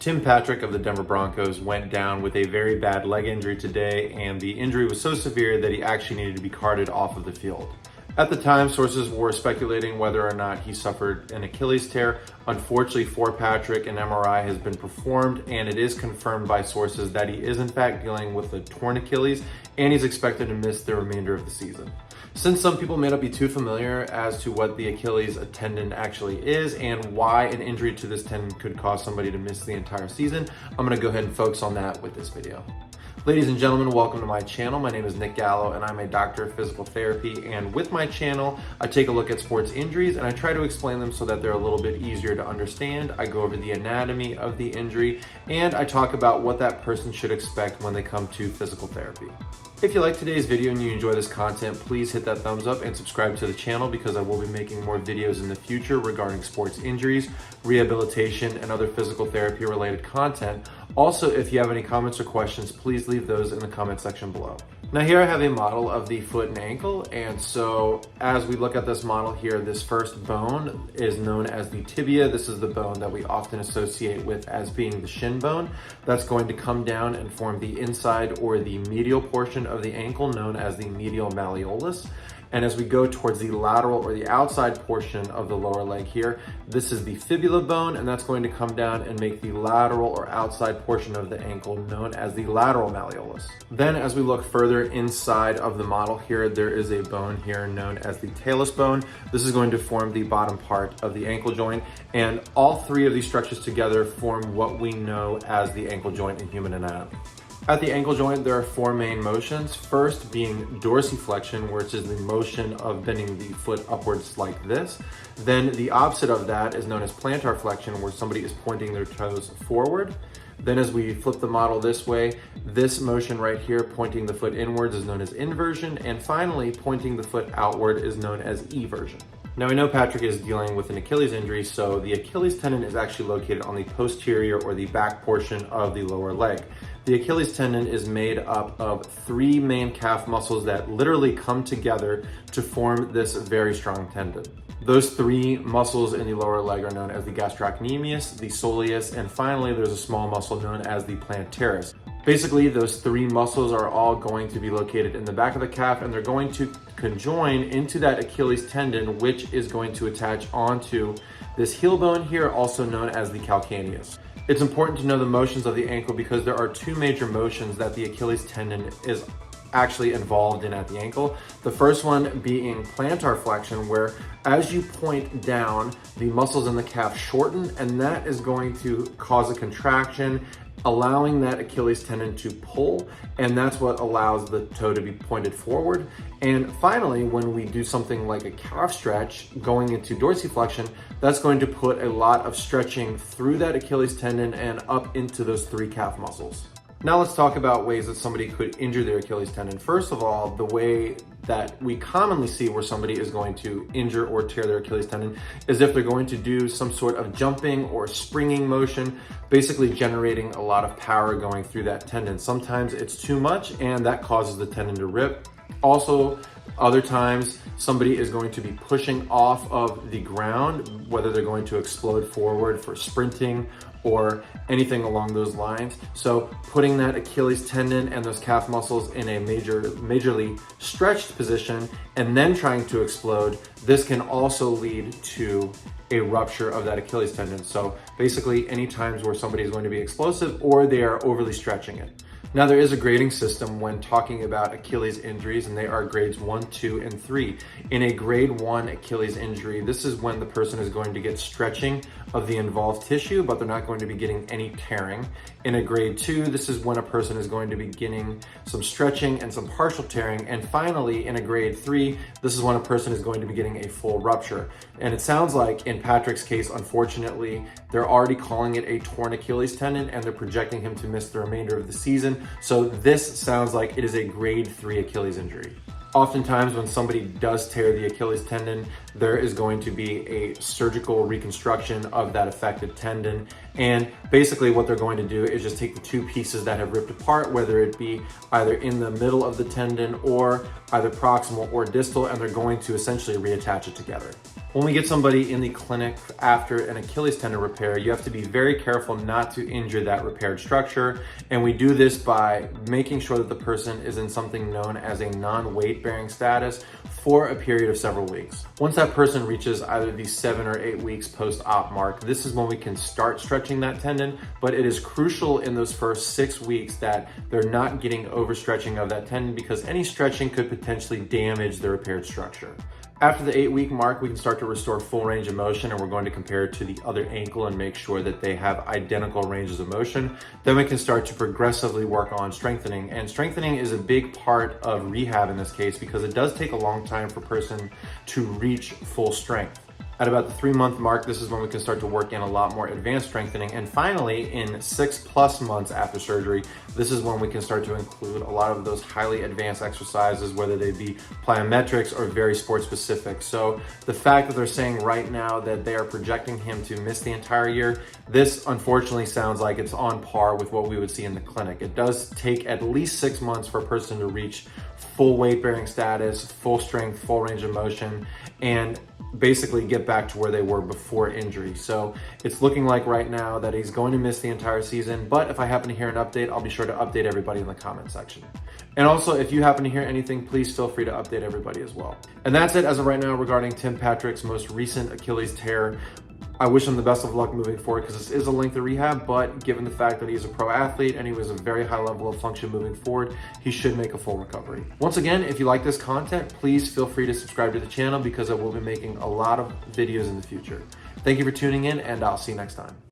Tim Patrick of the Denver Broncos went down with a very bad leg injury today, and the injury was so severe that he actually needed to be carted off of the field. At the time, sources were speculating whether or not he suffered an Achilles tear. Unfortunately for Patrick, an MRI has been performed, and it is confirmed by sources that he is in fact dealing with a torn Achilles, and he's expected to miss the remainder of the season. Since some people may not be too familiar as to what the Achilles tendon actually is and why an injury to this tendon could cause somebody to miss the entire season, I'm gonna go ahead and focus on that with this video. Ladies and gentlemen, welcome to my channel. My name is Gallo and I'm a doctor of physical therapy, and with my channel, I take a look at sports injuries and I try to explain them so that they're a little bit easier to understand. I go over the anatomy of the injury and I talk about what that person should expect when they come to physical therapy. If you like today's video and you enjoy this content, please hit that thumbs up and subscribe to the channel because I will be making more videos in the future regarding sports injuries, rehabilitation, and other physical therapy related content. Also, if you have any comments or questions, please leave those in the comment section below. Now here I have a model of the foot and ankle, and so as we look at this model here, this first bone is known as the tibia. This is the bone that we often associate with as being the shin bone. That's going to come down and form the inside or the medial portion of the ankle known as the medial malleolus. And as we go towards the lateral or the outside portion of the lower leg here, this is the fibula bone, and that's going to come down and make the lateral or outside portion of the ankle known as the lateral malleolus. Then as we look further inside of the model here, there is a bone here known as the talus bone. This is going to form the bottom part of the ankle joint, and all three of these structures together form what we know as the ankle joint in human anatomy. At the ankle joint, there are four main motions. First being dorsiflexion, which is the motion of bending the foot upwards like this. Then the opposite of that is known as plantar flexion, where somebody is pointing their toes forward. Then as we flip the model this way, this motion right here, pointing the foot inwards, is known as inversion. And finally, pointing the foot outward is known as eversion. Now we know Patrick is dealing with an Achilles injury, so the Achilles tendon is actually located on the posterior or the back portion of the lower leg. The Achilles tendon is made up of three main calf muscles that literally come together to form this very strong tendon. Those three muscles in the lower leg are known as the gastrocnemius, the soleus, and finally there's a small muscle known as the plantaris. Basically, those three muscles are all going to be located in the back of the calf, and they're going to conjoin into that Achilles tendon, which is going to attach onto this heel bone here, also known as the calcaneus. It's important to know the motions of the ankle because there are two major motions that the Achilles tendon is actually involved in at the ankle. The first one being plantar flexion, where as you point down, the muscles in the calf shorten, and that is going to cause a contraction, allowing that Achilles tendon to pull, and that's what allows the toe to be pointed forward. And finally, when we do something like a calf stretch going into dorsiflexion, that's going to put a lot of stretching through that Achilles tendon and up into those three calf muscles. Now let's talk about ways that somebody could injure their Achilles tendon. First of all, the way that we commonly see where somebody is going to injure or tear their Achilles tendon is if they're going to do some sort of jumping or springing motion, basically generating a lot of power going through that tendon. Sometimes it's too much and that causes the tendon to rip. Also, other times somebody is going to be pushing off of the ground, whether they're going to explode forward for sprinting or anything along those lines. So putting that Achilles tendon and those calf muscles in a majorly stretched position and then trying to explode, this can also lead to a rupture of that Achilles tendon. So basically any times where somebody is going to be explosive or they are overly stretching it. Now there is a grading system when talking about Achilles injuries, and they are grades 1, 2, and 3. In a grade 1 Achilles injury, this is when the person is going to get stretching of the involved tissue, but they're not going to be getting any tearing. In a grade 2, this is when a person is going to be getting some stretching and some partial tearing. And finally, in a grade 3, this is when a person is going to be getting a full rupture. And it sounds like in Patrick's case, unfortunately, they're already calling it a torn Achilles tendon and they're projecting him to miss the remainder of the season. So this sounds like it is a grade 3 Achilles injury. Oftentimes when somebody does tear the Achilles tendon, there is going to be a surgical reconstruction of that affected tendon. And basically what they're going to do is just take the two pieces that have ripped apart, whether it be either in the middle of the tendon or either proximal or distal, and they're going to essentially reattach it together. When we get somebody in the clinic after an Achilles tendon repair, you have to be very careful not to injure that repaired structure. And we do this by making sure that the person is in something known as a non-weight bearing status for a period of several weeks. Once that person reaches either the 7 or 8 weeks post-op mark, this is when we can start stretching that tendon, but it is crucial in those first 6 weeks that they're not getting overstretching of that tendon, because any stretching could potentially damage the repaired structure. After the 8-week mark, we can start to restore full range of motion, and we're going to compare it to the other ankle and make sure that they have identical ranges of motion. Then we can start to progressively work on strengthening. And strengthening is a big part of rehab in this case, because it does take a long time for a person to reach full strength. At about the 3-month mark, this is when we can start to work in a lot more advanced strengthening. And finally, in 6+ months after surgery, this is when we can start to include a lot of those highly advanced exercises, whether they be plyometrics or very sport specific. So the fact that they're saying right now that they are projecting him to miss the entire year, this unfortunately sounds like it's on par with what we would see in the clinic. It does take at least 6 months for a person to reach full weight bearing status, full strength, full range of motion, and basically get back to where they were before injury. So it's looking like right now that he's going to miss the entire season, but if I happen to hear an update, I'll be sure to update everybody in the comment section. And also, if you happen to hear anything, please feel free to update everybody as well. And that's it as of right now regarding Tim Patrick's most recent Achilles tear. I wish him the best of luck moving forward, because this is a lengthy rehab, but given the fact that he's a pro athlete and he was a very high level of function moving forward, he should make a full recovery. Once again, if you like this content, please feel free to subscribe to the channel, because I will be making a lot of videos in the future. Thank you for tuning in, and I'll see you next time.